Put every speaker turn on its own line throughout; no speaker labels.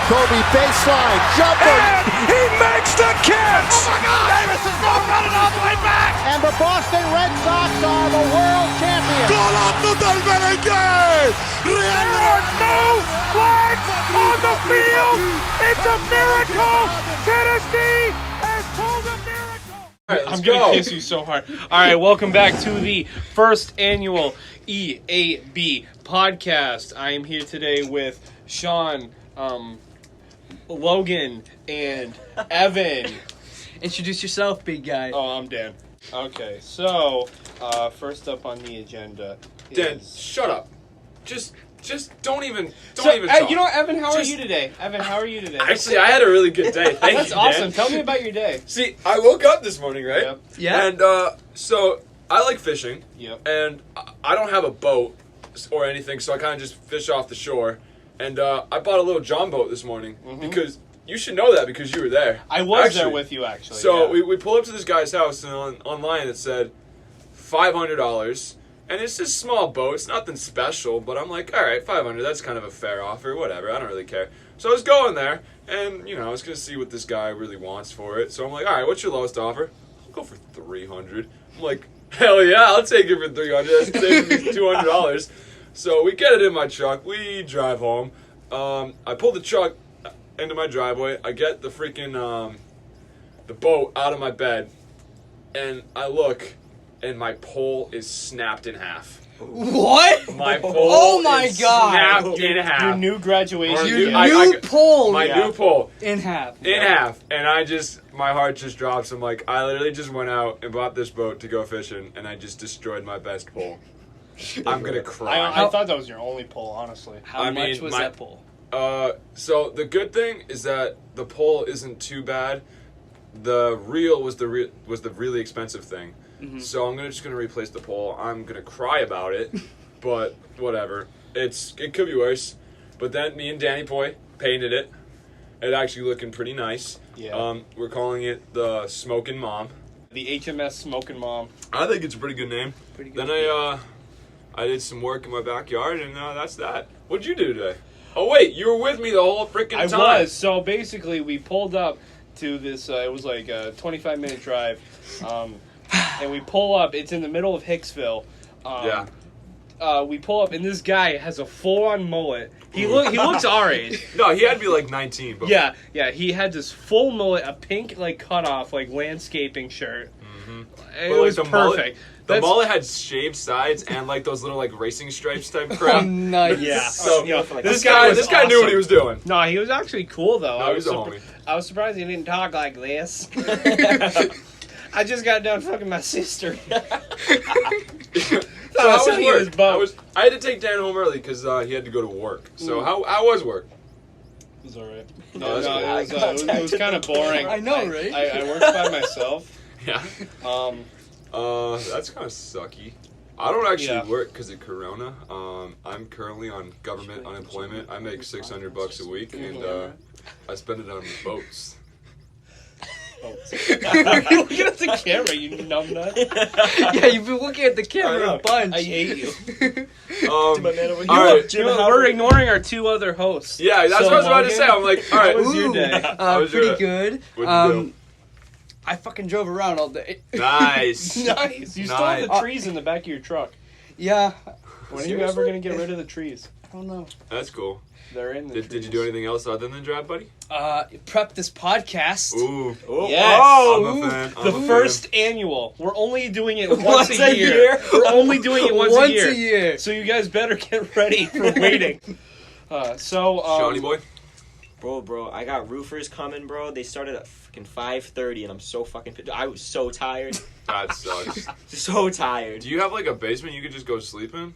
Kobe baseline, jumper.
And he makes the catch!
Oh my God! Davis is going running all the way back!
And the Boston Red Sox are the world champions.
Golazo del Merengue!
There are no flags on the field! It's a miracle! Tennessee has pulled a miracle!
All right, I'm going to kiss you so hard. All right, welcome back to the first annual E.A.B. podcast. I am here today with Sean, Logan, and Evan.
Introduce yourself, big guy.
Oh, I'm Dan. Okay, so first up on the agenda is...
Dan, shut up. Just don't even
So,
talk.
you know what, Evan, how are you today? Evan, how are you today?
Actually, I had a really good day. Thank
That's
you,
awesome.
Dan.
Tell me about your day.
See, I woke up this morning, right?
Yep.
Yeah.
And so I like fishing.
Yep.
And I don't have a boat or anything, so I kind of just fish off the shore. And I bought a little John boat this morning because you should know that because you were there.
I was
Actually.
there with you, actually.
So
yeah.
we pull up to this guy's house, and online it said $500. And it's just a small boat. It's nothing special, but I'm like, all right, $500. That's kind of a fair offer. Whatever. I don't really care. So I was going there, and I was gonna see what this guy really wants for it. So I'm like, all right, what's your lowest offer? I'll go for $300. I'm like, hell yeah, I'll take it for $300. That's saving me $200. So we get it in my truck. We drive home. I pull the truck into my driveway. I get the freaking the boat out of my bed, and I look. And my pole is snapped in half.
What?
My pole
Oh my
is
God.
snapped in half.
Your new graduation.
Or
Your
gift.
new pole.
My
Yeah.
new pole.
In half.
In half. And my heart just drops. I'm like, I literally just went out and bought this boat to go fishing, and I just destroyed my best pole. I'm going to cry.
I thought that was your only pole, honestly.
How
I
much
mean,
was
my-
that pole?
So the good thing is that the pole isn't too bad. The reel was the really expensive thing. So I'm just gonna replace the pole. I'm gonna cry about it, but whatever. It could be worse. But then me and Danny Boy painted it. It's actually looking pretty nice.
Yeah.
We're calling it the Smokin' Mom.
The HMS Smoking Mom.
I think it's a pretty good name.
Pretty good.
Then I did some work in my backyard, and that's that. What'd you do today? Oh wait, you were with me the whole freaking time.
I was. So basically, we pulled up to this. It was like a 25-minute drive. And we pull up. It's in the middle of Hicksville. We pull up, and this guy has a full-on mullet. He looks our age.
No, he had to be like 19. But
Yeah. He had this full mullet, a pink cutoff landscaping shirt. It
But,
was
the
perfect.
The mullet had shaved sides and those little racing stripes type crap.
Oh, nice.
Yeah.
So
this guy
knew what he
awesome.
was doing.
No, he was actually cool though.
No, he's a homie.
I was surprised he didn't talk like this. I just got done fucking my sister.
So how was
he was
work?
both.
I had to take Dan home early because he had to go to work. So how was work?
It was alright.
Oh, that's cool.
It was kind of boring.
I know, right?
I worked by myself.
Yeah. That's kind of sucky. I don't actually work because of Corona. I'm currently on government unemployment. I make $600 a week, and I spend it on boats.
Look at the camera, you numbnut.
Yeah, you've been looking at the camera a bunch.
I hate you.
All right.
We're ignoring our two other hosts.
Yeah, that's
So,
what I was about to
Logan,
say. I'm like, all right.
How was your day?
How was your
Pretty
day?
good.
What'd you do?
I fucking drove around all day.
Nice.
Nice. You still have the trees in the back of your truck.
Yeah.
When are you ever going to get rid of the trees?
I don't know.
That's cool.
They're in the trees.
Did you do anything else other than drive, buddy?
Prep this podcast.
Ooh.
Yes.
I'm a fan.
The
I'm a
first annual. We're only doing it once a year. We're only doing it once a year.
Once a year.
So you guys better get ready for waiting.
Shawnee boy.
Bro, I got roofers coming, bro. They started at fucking 5:30, and I'm so fucking pissed. I was so tired.
That sucks.
So tired.
Do you have a basement you could just go sleep in?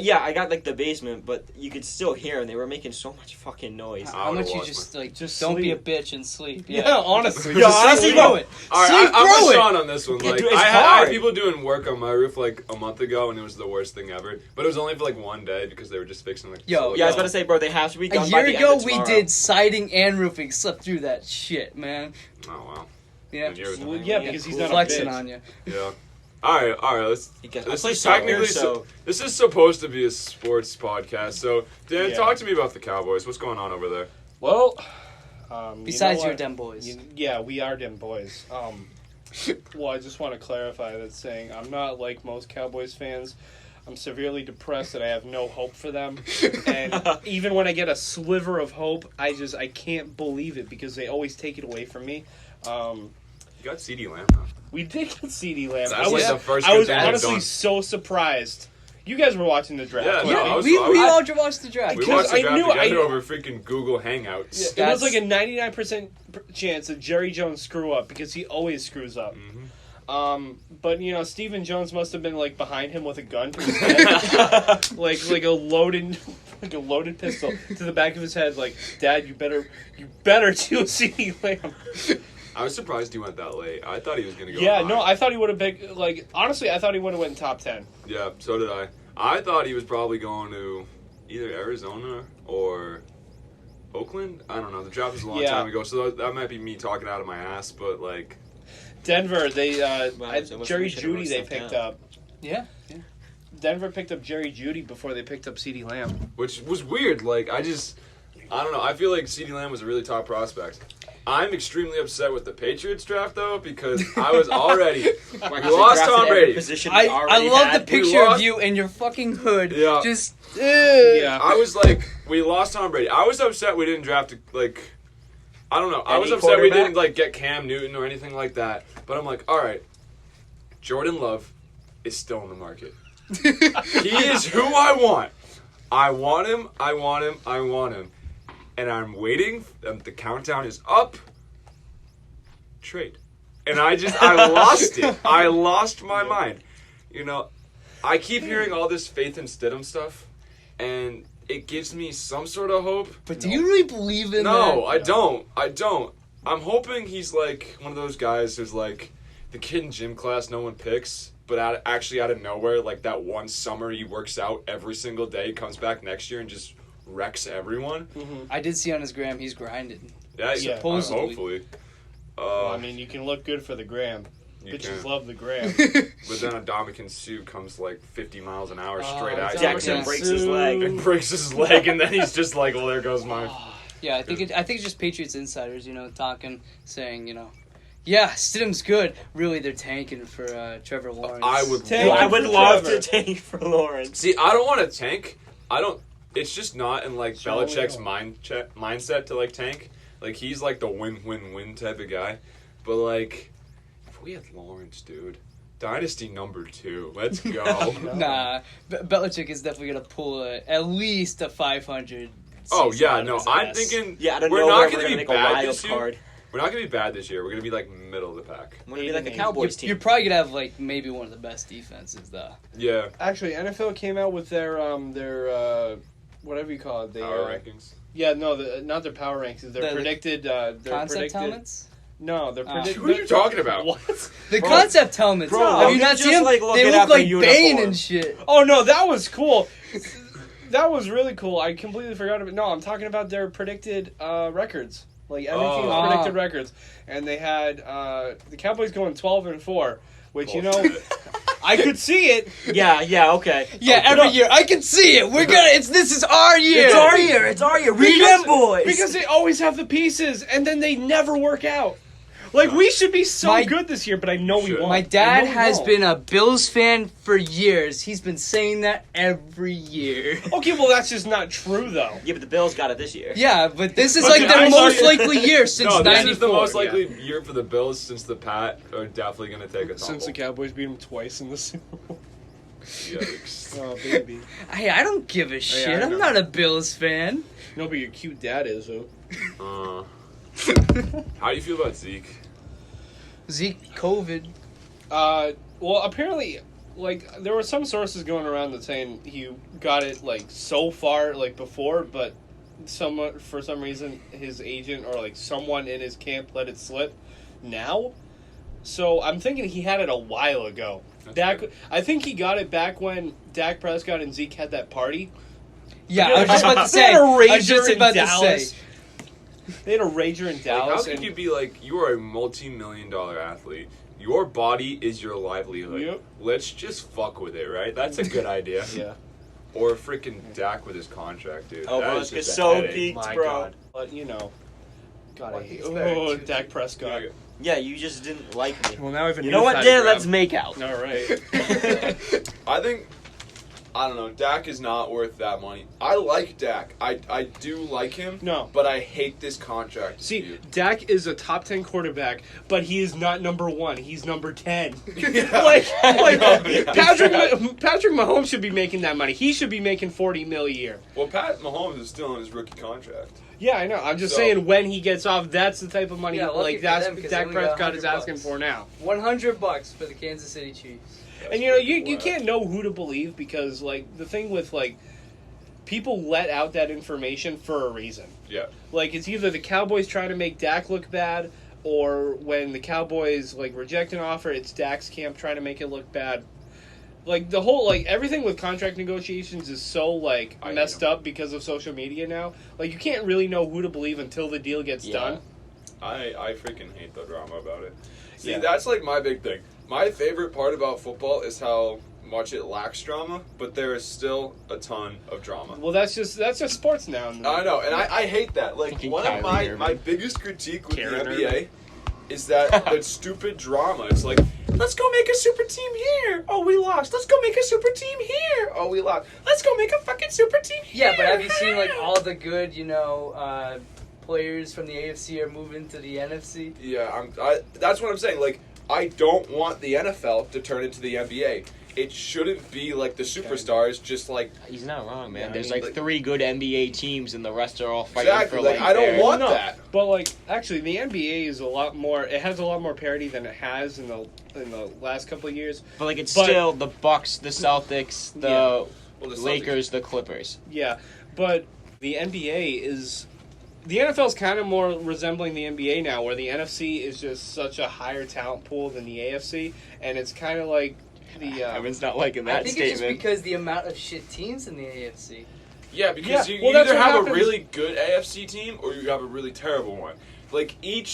Yeah, I got the basement, but you could still hear them. They were making so much fucking noise.
How
would've
much you
lost
just
my-
don't be a
sleep.
bitch and sleep.
Yeah, honestly.
Yo,
just
honestly,
sleep.
bro.
it.
All right,
Sleep
I'm
through
with
it.
Sean on this one.
It's
I had
hard.
people doing work on my roof a month ago, and it was the worst thing ever. But it was only for one day because they were just fixing
Yo,
Yeah, I was about to say, bro, they have to be
A
done by
year
the
ago,
end of
we
tomorrow.
did siding and roofing. Slept through that shit, man.
Oh wow.
Yeah.
And you're-
Well, yeah, because he's not
flexing
a bitch.
on you.
Yeah. All right. Let's.
I
This
play
is
soccer,
technically
so
this is supposed to be a sports podcast. So Dan,
Yeah.
talk to me about the Cowboys. What's going on over there?
Well,
Besides
you know
your dem boys.
yeah, we are dem boys. Well, I just want to clarify that saying I'm not like most Cowboys fans. I'm severely depressed that I have no hope for them. And even when I get a sliver of hope, I can't believe it because they always take it away from me.
You got CD Lamb.
We did get CD Lamb.
That's like the first
I
good
was
thing they've
honestly
done.
so surprised. You guys were watching the draft.
Yeah,
weren't
no,
you?
I was-
we all
I-
watched the draft.
We
Because
watched the
I
draft
knew-
together
I-
over freaking Google Hangouts.
It was like a 99% chance that Jerry Jones screw up because he always screws up. But you know, Stephen Jones must have been like behind him with a gun to his head, like a loaded pistol to the back of his head. Like, Dad, you better do CD Lamb.
I was surprised he went that late. I thought he was going to go
Yeah,
high.
no, I thought he would have been like. Honestly, I thought he would have went top 10.
Yeah, so did I. I thought he was probably going to either Arizona or Oakland. I don't know. The draft was a long
Yeah.
time ago, so that might be me talking out of my ass, but like...
Denver, they
Wow, so
Jerry
we should've
Jeudy
wrote
they
stuff
picked
down.
up.
Yeah.
Denver picked up Jerry Jeudy before they picked up CD Lamb.
Which was weird. Like, I don't know. I feel like CeeDee Lamb was a really top prospect. I'm extremely upset with the Patriots draft, though, because I was already... we lost Tom Brady.
I love the picture of
lost-
you in your fucking hood.
Yeah.
Just
Yeah.
I was like, we lost Tom Brady. I was upset we didn't draft, like... I don't know. I was
Any
upset we
quarterback?
didn't, like, get Cam Newton or anything like that. But I'm like, all right, Jordan Love is still in the market. He is who I want. I want him. I want him. I want him. And I'm waiting. The countdown is up. Trade. And I lost it. I lost my mind. You know, I keep hearing all this Faith and Stidham stuff, and it gives me some sort of hope.
But do you really believe in that?
No, I don't. I don't. I'm hoping he's like one of those guys who's like the kid in gym class no one picks, but actually out of nowhere, like that one summer he works out every single day, comes back next year and just wrecks everyone.
I did see on his gram he's grinding.
Yeah,
Supposedly.
hopefully.
Well, I mean, you can look good for the gram.
You
Bitches
can.
love the gram.
But then a Dominican Sue comes like 50 miles an hour straight at you.
Jackson
Yeah.
breaks his leg.
And breaks his leg, and then he's just like, well, there goes my...
Yeah, I think it's just Patriots insiders, talking, saying, yeah, Stidham's good. Really, they're tanking for Trevor Lawrence.
I would
Tank.
love
I would
for
love
Trevor.
to tank for Lawrence.
See, I don't want to tank. I don't. It's just not in like
Sure,
Belichick's
we
mindset to like tank. Like he's like the win-win-win type of guy. But like, if we had Lawrence, dude, dynasty number 2. Let's go.
Nah, Belichick is definitely gonna pull at least a 500.
Oh
season out
yeah,
of
no,
his
I'm
ass.
thinking.
Yeah, I don't
we're
know.
not
We're
gonna
gonna
be
make a
bad
wild
this year.
card.
We're not gonna be bad this year. We're gonna be like middle of the pack.
We're gonna be like the
You're-
Cowboys team.
You're probably gonna have like maybe one of the best defenses, though.
Yeah.
Actually, NFL came out with their whatever you call it. They,
Power rankings.
Yeah, no, not their power rankings. Their
The
predicted.
Concept helmets.
No, they're predicted.
What are you talking about?
What?
The concept helmets.
Bro,
have you
you
not
just,
seen them?
like, look
They
it
look
up in
like Bane
uniform.
and shit.
Oh no, that was cool. That was really cool. I completely forgot about. No, I'm talking about their predicted records. Like everything's
Oh.
predicted records, and they had the Cowboys going 12-4, which I could see it.
Yeah, okay.
Yeah, every year I can see it. We're gonna. This is our year.
It's our year. It's our year. Read them, boys.
Because they always have the pieces, and then they never work out. Like, we should be so
My-
good this year, but I know we
Should.
won't.
My
I
dad
know we
has
won't.
been a Bills fan for years. He's been saying that every year.
Okay, well, that's just not true, though.
Yeah, but the Bills got it this year.
Yeah, but this is
But
like
dude,
their
I
most
saw-
likely year since
No, this
'94.
is the most likely year for the Bills since the Pat are definitely gonna take a tumble.
Since the Cowboys beat them twice in the Super Bowl.
Yikes.
Oh, baby.
Hey, I don't give a shit.
I
I'm
know.
not a Bills fan.
No, but your cute dad is, though.
How do you feel about Zeke?
Zeke, COVID.
Well, apparently, like, there were some sources going around that saying he got it, like, so far, like, before, but for some reason, his agent or, like, someone in his camp let it slip now. So I'm thinking he had it a while ago. I think he got it back when Dak Prescott and Zeke had that party.
Yeah, I was just about to
They
say.
had a
I was
rager
just
in
about to
Dallas.
say.
They had a rager in
Like,
Dallas.
how could you be like, you are a multi-million-dollar athlete. Your body is your livelihood.
Yep.
Let's just fuck with it, right? That's a good idea.
Yeah.
Or freaking Dak with his contract, dude.
Oh,
That
bro,
is
it's
just a
so
headache.
geeked,
My
bro.
God. But, God, I
Well,
hate
he's better too.
Dak Prescott.
Yeah, you just didn't like me.
Well, now I have a
You
new
know what,
side
Dan?
grab.
Let's make out.
All right.
I don't know. Dak is not worth that money. I like Dak. I do like him.
No.
But I hate this contract.
See,
dispute.
Dak is a top 10 quarterback, but he is not number 1. He's number 10.
Yeah.
like
Yeah.
Patrick Mahomes should be making that money. He should be making $40 million a year.
Well, Pat Mahomes is still in his rookie contract.
Yeah, I know. I'm just
So-
saying when he gets off, that's the type of money
Yeah, lucky
like
for
that's
them, because
Dak
they only got
Prescott is asking
$100.
for now.
$100 for the Kansas City Chiefs.
And you can't know who to believe because like the thing with like people let out that information for a reason.
Yeah.
Like it's either the Cowboys trying to make Dak look bad, or when the Cowboys like reject an offer, it's Dak's camp trying to make it look bad. Like the whole like everything with contract negotiations is so like
I
messed
know.
up because of social media now. Like you can't really know who to believe until the deal gets done.
I freaking hate the drama about it. See,
Yeah.
that's like my big thing. My favorite part about football is how much it lacks drama, but there is still a ton of drama.
Well, that's just sports now.
I know, and I hate that. Like
Fucking
one of
Kyrie
my
Irving.
biggest critique with
Karen
the NBA is that that stupid drama. It's like, let's go make a super team here. Oh, we lost. Let's go make a super team here. Oh, we lost. Let's go make a fucking super team here.
Yeah, but have you seen like all the good, players from the AFC are moving to the NFC?
Yeah, that's what I'm saying. Like, I don't want the NFL to turn into the NBA. It shouldn't be like the superstars, just like
He's not wrong, man.
Yeah,
There's
I mean,
like 3 good NBA teams, and the rest are all fighting
exactly.
for
Like, I don't
their-
want
No,
that.
But like actually, the NBA is a lot more. It has a lot more parity than it has in the last couple of years.
But like it's
But-
still the Bucks, the Celtics, the
Yeah.
Well, the Celtics-
Lakers, the Clippers.
Yeah, but the NBA is. The NFL is kind of more resembling the NBA now, where the NFC is just such a higher talent pool than the AFC, and it's kind of like the.
Evan's not liking that
I think
statement.
it's just because the amount of shit teams in the AFC.
Yeah, because
Yeah,
you
well, that's
either
what
have
happens.
a really good AFC team or you have a really terrible one. Like in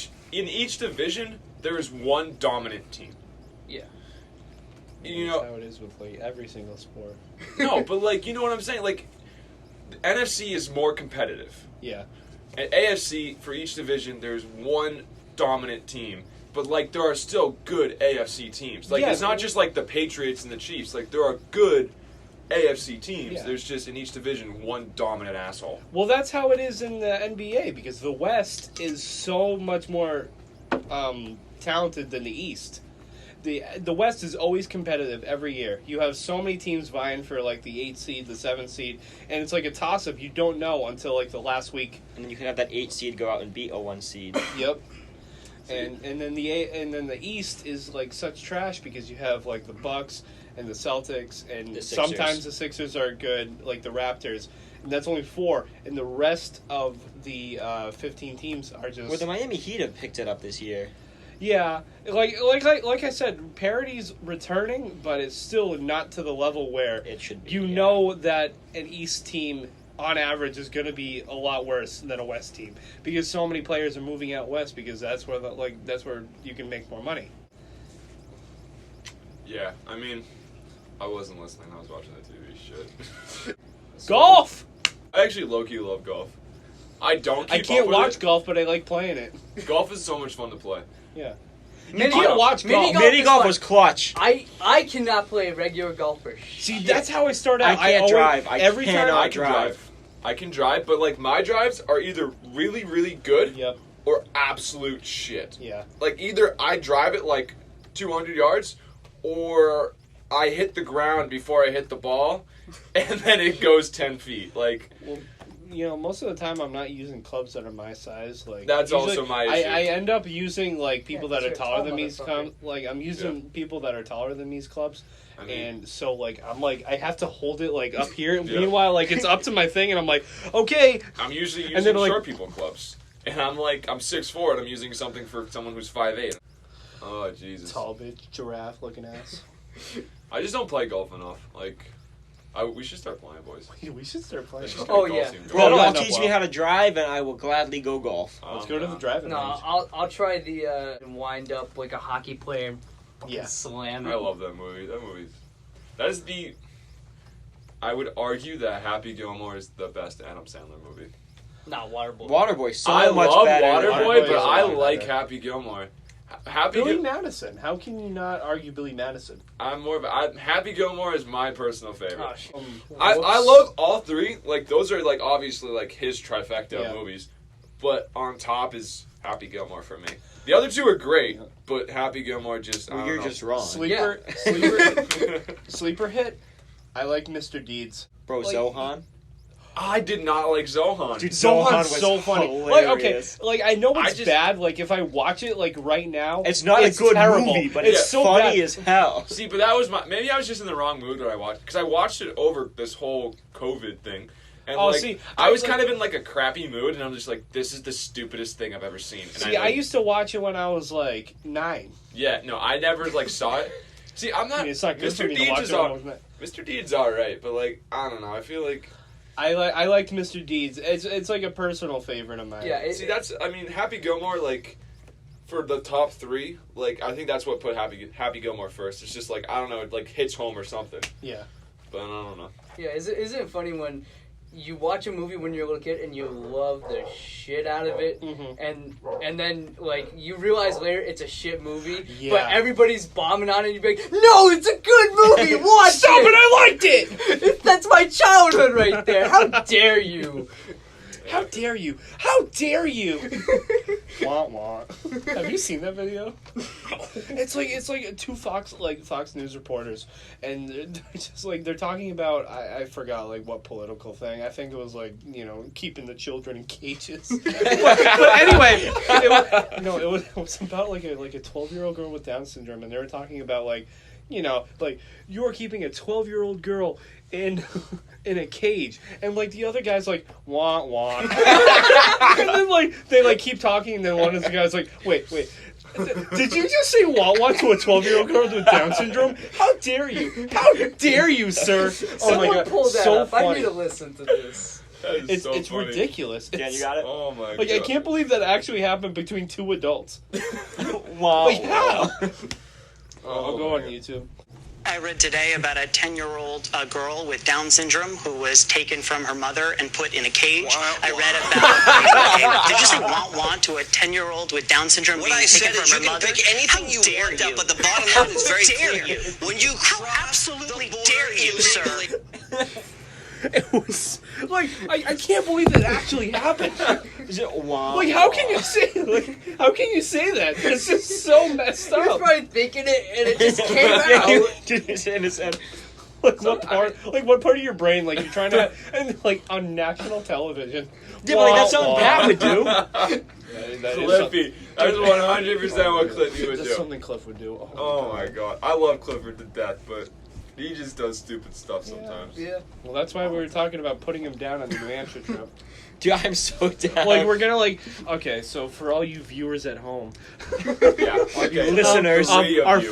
each division, there is one dominant team.
Yeah.
You
That's
know,
how it is with like every single sport.
no, but like you know what I'm saying. Like, the NFC is more competitive.
Yeah.
At AFC, for each division, there's one dominant team. But, like, there are still good AFC teams. Like,
Yeah,
it's not just, like, the Patriots and the Chiefs. Like, there are good AFC teams.
Yeah.
There's just, in each division, one dominant asshole.
Well, that's how it is in the NBA because the West is so much more talented than the East. The West is always competitive every year. You have so many teams vying for like the 8 seed, the 7 seed, and it's like a toss up. You don't know until like the last week.
And then you can have that 8 seed go out and beat a 1 seed.
Yep. And then the East is like such trash because you have like the Bucks and the Celtics and
The Sixers.
sometimes the Sixers are good, like the Raptors. And that's only 4, and the rest of the 15 teams are just
Well, the Miami Heat have picked it up this year.
yeah, like I said, parity's returning, but it's still not to the level where
It should be.
you
yeah.
know that an East team on average is going to be a lot worse than a West team because so many players are moving out west because that's where that's where you can make more money.
Yeah, I mean, I wasn't listening. I was watching the TV shit.
Golf.
I actually low-key love golf. I don't keep
I can't
up with
watch
it.
golf, but I like playing it.
Golf is so much fun to play.
Yeah.
Mini
can't
golf-
watch golf.
mini
Mini
is
golf
fun.
was clutch.
I cannot play regular golf for
See,
shit.
that's how I start out.
I can't
always-
drive. I
every
cannot
time
I can drive. I can drive, but like my drives are either really, really good
Yep.
or absolute shit.
Yeah.
Like either I drive it like 200 yards or I hit the ground before I hit the ball and then it goes 10 feet. Like,
Well, most of the time I'm not using clubs that are my size. Like
That's
usually
also my issue.
I end up using like people
Yeah,
that are
'cause you're a
taller
tall
than me's
motherfucker.
like I'm using people that are taller than me's clubs,
I mean-
and so like I'm like I have to hold it like up here.
Yeah.
Meanwhile, like it's up to my thing, and I'm like, okay,
I'm usually
And
using
then, like-
short people clubs. And I'm 6'4" and I'm using something for someone who's 5'8". Oh, Jesus.
tall bitch, giraffe looking ass.
I just don't play golf enough. We should start playing, boys.
We should start playing.
Let's just get
Oh,
a golf
yeah.
team
Bro,
going.
That'll
y'all
end up
teach me
well.
how to drive, and I will gladly go golf.
Let's go to the driving
No,
range.
I'll try the and wind up like a hockey player and fucking
Yeah.
slam
I
it.
love that movie. That is I would argue that Happy Gilmore is the best Adam Sandler movie.
Not Waterboy.
Waterboy, so
I
much
love
better.
Waterboy,
Waterboy
but
is a
I
lot
like
better.
Happy Gilmore. Happy
Billy
Gil-
Madison. How can you not argue Billy Madison?
Happy Gilmore is my personal favorite.
Oh, shit.
I love all three. Like those are like obviously like his trifecta
Yeah.
movies, but on top is Happy Gilmore for me. The other two are great, but Happy Gilmore just I
Well,
don't
you're
know.
just wrong.
Sleeper hit. I like Mr. Deeds.
Bro,
Like-
Zohan?
I did not like Zohan.
Dude,
Zohan's
Zohan was
so funny. Like, okay,
hilarious.
like I know it's
I just-
bad. Like if I watch it like right now,
It's not a good
terrible.
movie, but
it's
it's
so
funny
bad.
as hell.
See, but that was maybe I was just in the wrong mood when I watched because I watched it over this whole COVID thing. And
Oh,
like,
see,
I was
like-
kind of in like a crappy mood, and I'm just like, this is the stupidest thing I've ever seen. And
See, I used to watch it when I was like 9.
Yeah, no, I never like saw it. See, I'm
I
not.
mean, it's not good for
Mr.
me to
Deeds
watch
is
it when I
all.
was 9.
Mr. Deeds alright, but like I don't know. I feel like
I liked Mr. Deeds. It's like a personal favorite of mine.
Yeah,
see that's. I mean, Happy Gilmore like for the top three. Like I think that's what put Happy Gilmore first. It's just like I don't know, it like hits home or something.
yeah.
But I don't know.
Yeah, isn't it funny when you watch a movie when you're a little kid and you love the shit out of it, and then like you realize later it's a shit movie,
Yeah.
but everybody's bombing on it. And you're like, no, it's a good movie. Watch
Stop
it.
it! I liked it.
That's my childhood right there. How dare you?
How dare you? How dare you? Wah wah. Have you seen that video? It's like two Fox News reporters, and they're just like they're talking about I forgot like what political thing. I think it was like keeping the children in cages. but anyway, it was about like a 12-year-old girl with Down syndrome, and they were talking about like you're keeping a 12-year-old girl in a cage, and like the other guy's like wah wah, and then like they like keep talking, and then one of the guys like wait. Did you just say wah wah to a 12-year-old girl with Down syndrome? How dare you? How dare you, sir?
Someone pull that
so
up.
funny.
I need to listen to this.
That is
It's
funny.
ridiculous.
Yeah,
It's-
you got it?
Oh my
Like
god.
I can't believe that actually happened between two adults.
Wow.
Like how?
Oh
I'll go
my
on
God.
YouTube.
I read today about a 10-year-old girl with Down syndrome who was taken from her mother and put in a cage. I read about did you say want to a 10-year-old with Down syndrome
What
being
I said
taken
is
from
you
her
can
mother?
pick anything you
dare
want
you?
up, but the bottom
How
line is very
dare
clear.
you?
When you
How
cross
absolutely
the border
dare you, sir?
illegally-
It was like I can't believe that actually happened.
Is it wow?
Like how can you say that? This is so messed
He was
up.
probably thinking it, and it just came
Yeah,
out.
dude, it's in his head.
Like what part of your brain like you're trying to and like on national television.
Yeah, but like, that's something Pat would do.
That is
Cliffy. That's 100% what Cliffy would
That's
do.
something Cliff would do.
Oh my god. I love Clifford to death, but he just does stupid stuff sometimes.
Yeah.
Well, that's why we were talking about putting him down on the New Hampshire trip.
Dude, I'm so down.
Like we're gonna okay. So for all you viewers at home,
Yeah. Okay.
Listeners.
Three of
our
you.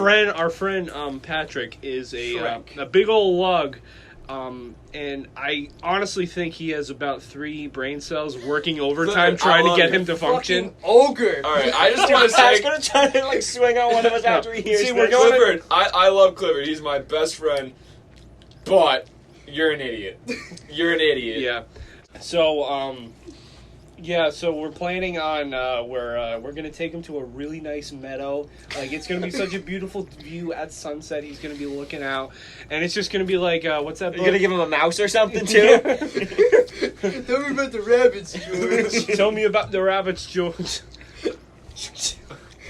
friend Patrick is a big old lug, and I honestly think he has about 3 brain cells working overtime
Look,
trying
I
to
love
get
it.
him to function.
Fucking ogre.
All right. I just
Dude,
want to
Pat's
say,
gonna try to like swing on one of us after he hears
See,
this.
we're going-
Clifford. I love Clifford. He's my best friend, but you're an idiot. You're an idiot.
Yeah. So so we're planning on we're gonna take him to a really nice meadow. Like it's gonna be such a beautiful view at sunset. He's gonna be looking out, and it's just gonna be like what's that?
You're gonna give him a mouse or something too?
Tell me about the rabbits, George.
Tell me about the rabbits, George.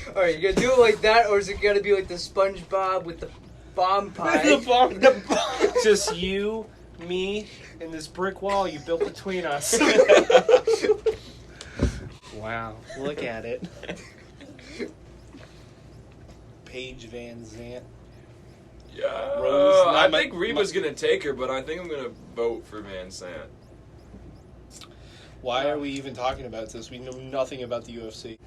Alright, you gonna do it like that, or is it gonna be like the SpongeBob with the bomb pie?
The bomb. Just you, me, and this brick wall you built between us. Wow, look at it. Paige Van Zant.
Yeah.
Rose,
I
not
think
my-
Reba's gonna take her, but I think I'm gonna vote for Van Sant.
Why are we even talking about this? We know nothing about the UFC.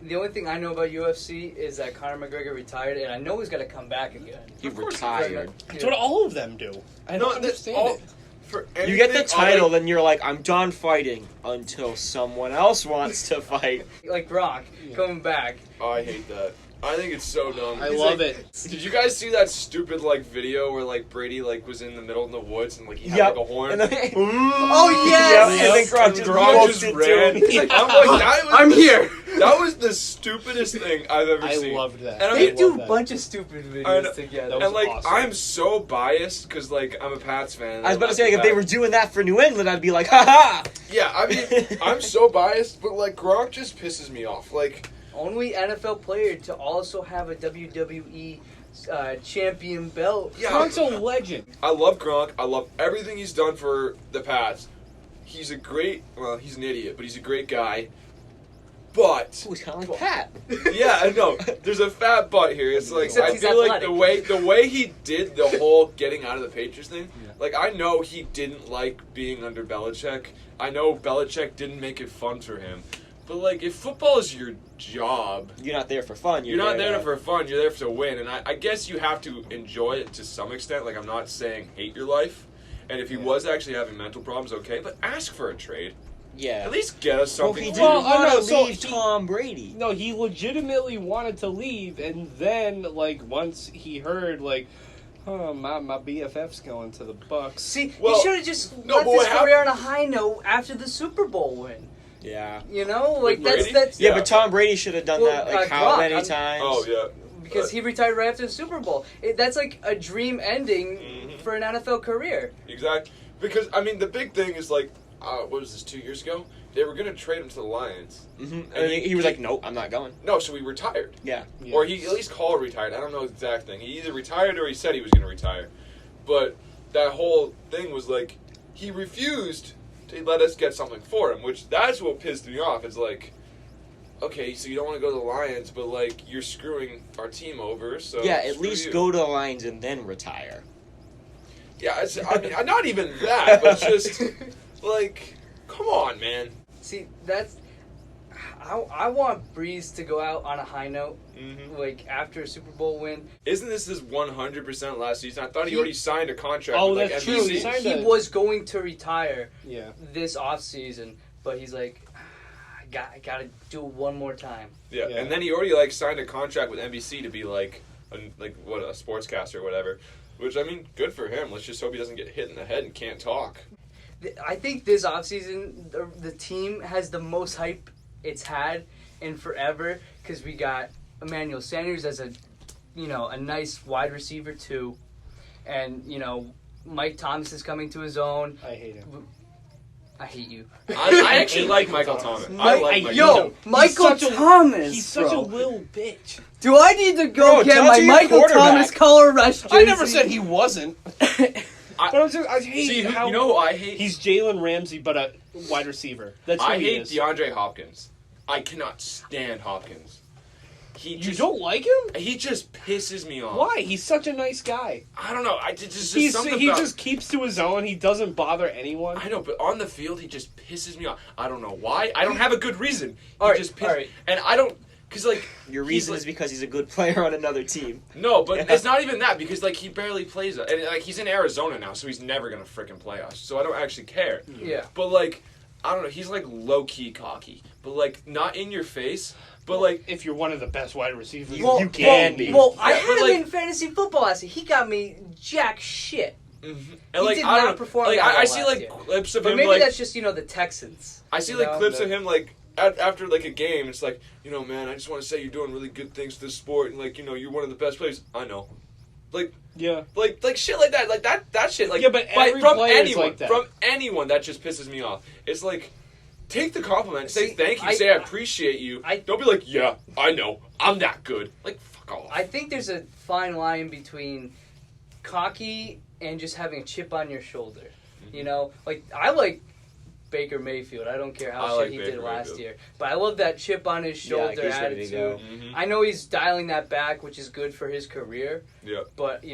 The only thing I know about UFC is that Conor McGregor retired, and I know he's gonna come back again.
He retired.
That's what all of them do. I don't understand it.
For
You get the
anything
title,
other-
then you're like, I'm done fighting until someone else wants to fight.
Like Brock coming back.
Oh, I hate that. I think it's so dumb.
I love it.
Did you guys see that stupid like video where like Brady like was in the middle of the woods and like he had like a horn?
Oh yes!
And then Gronk just
Gronk
walked
just
into
ran.
him.
He's like, I'm here. That was the stupidest thing I've ever
I
seen.
loved that.
And I
They
mean,
do a bunch of stupid videos together.
That was
and like
awesome.
I'm so biased because like I'm a Pats fan.
I was about to say, like, if they were doing that for New England, I'd be like, ha-ha!
Yeah, I mean, I'm so biased, but like Gronk just pisses me off. Like,
Only NFL player to also have a WWE champion belt.
yeah,
Gronk's a legend.
I love Gronk. I love everything he's done for the Pats. He's a great, well, he's an idiot, but he's a great guy. But
Ooh, it's kind of like Pat.
yeah, I know. There's a fat butt here. It's like
Except
I
he's
feel like
athletic.
the way he did the whole getting out of the Patriots thing. Like I know he didn't like being under Belichick. I know Belichick didn't make it fun for him. But like if football is your job,
You're not there for fun.
you're not there for fun. You're there to win. And I guess you have to enjoy it to some extent. Like I'm not saying hate your life. And if he was actually having mental problems, okay. But ask for a trade.
Yeah.
At least get us
Well,
something.
he
to
didn't
do.
want to
so
leave Tom Brady.
No, he legitimately wanted to leave, and then like once he heard like, oh my BFF's going to the Bucks.
See,
Well,
he should have just
no,
left
but
his
what
career on a high note after the Super Bowl win.
Yeah.
You know, like
With
that's
Brady?
that's
Yeah, but Tom Brady should have done
Well,
that, like, how
Gronk,
many
I'm-
times?
Oh yeah.
because he retired right after the Super Bowl. That's like a dream ending for an NFL career.
Exactly. Because I mean, the big thing is like, what was this 2 years ago? They were gonna trade him to the Lions.
Mm-hmm. And he was like, nope, I'm not going.
No, so he retired,
Yeah.
Yeah.
or he at least called retired. I don't know the exact thing. He either retired or he said he was gonna retire. But that whole thing was like, he refused to let us get something for him, which that's what pissed me off. It's like, okay, so you don't want to go to the Lions, but like you're screwing our team over. So
Yeah, at
screw
least
you.
go to the Lions and then retire.
Yeah, I mean, not even that, but just like, come on, man.
See, that's I want Breeze to go out on a high note, like after a Super Bowl win.
Isn't this his 100% last season? I thought he
He-
already signed a contract
Oh,
with like
that's
NBC.
true. He signed
He
a-
was going to retire
Yeah.
this offseason, but he's like, I gotta do it one more time.
Yeah.
Yeah.
And then he already like signed a contract with NBC to be like a sportscaster or whatever. Which I mean, good for him. Let's just hope he doesn't get hit in the head and can't talk.
I think this offseason, the team has the most hype it's had in forever because we got Emmanuel Sanders as a nice wide receiver too, and Mike Thomas is coming to his own.
I hate him.
I hate you.
I actually like Michael Thomas. I like Michael.
Yo, Michael Thomas.
He's such a
bro.
little bitch.
Do I need to go
Bro,
get
tell
my
to your
Michael
quarterback.
Thomas color rush jersey?
I never said he wasn't. But I hate
See,
how
you know who I hate?
he's Jalen Ramsey, but a wide receiver. That's who
I
he
hate
is.
DeAndre Hopkins. I cannot stand Hopkins.
You don't like him?
He just pisses me off.
Why? He's such a nice guy.
I don't know. Just
He
something about.
just keeps to his own. He doesn't bother anyone.
I know, but on the field, he just pisses me off. I don't know why. I don't have a good reason. He
Alright,
just pisses.
alright.
And I don't, because like
Your
he's
reason
like-
is because he's a good player on another team.
No, but it's not even that because like he barely plays us, and like he's in Arizona now, so he's never gonna freaking play us. So I don't actually care.
Yeah.
But like, I don't know. He's like low key cocky, but like not in your face. But like,
If you're one of the best wide receivers,
You can be.
Well, I
Yeah,
had
but,
him
like-
in fantasy football last year. He got me jack shit.
and
He
like
did
I don't
not
know,
perform
like
that
I
well
see
last
like
year.
clips of
But
him
maybe
like
that's just the Texans.
I see
you
like
know?
clips of him like after like a game. It's like, man, I just want to say you're doing really good things for this sport, and like you're one of the best players. I know, like.
yeah.
Like shit like that, like that shit, like
Yeah, but every
from
player is
anyone,
like that.
from anyone that just pisses me off. It's like, take the compliment, say
See,
thank you,
I-
say I appreciate you. Don't be like, yeah, I know, I'm that good. Like, fuck off.
I think there's a fine line between cocky and just having a chip on your shoulder. Like I like Baker Mayfield. I don't care how
I
shit
like
he
Baker
did last
Mayfield.
year, but I love that chip on his
Yeah, like
shoulder
he's ready to
attitude.
go.
I know he's dialing that back, which is good for his career.
Yeah.
But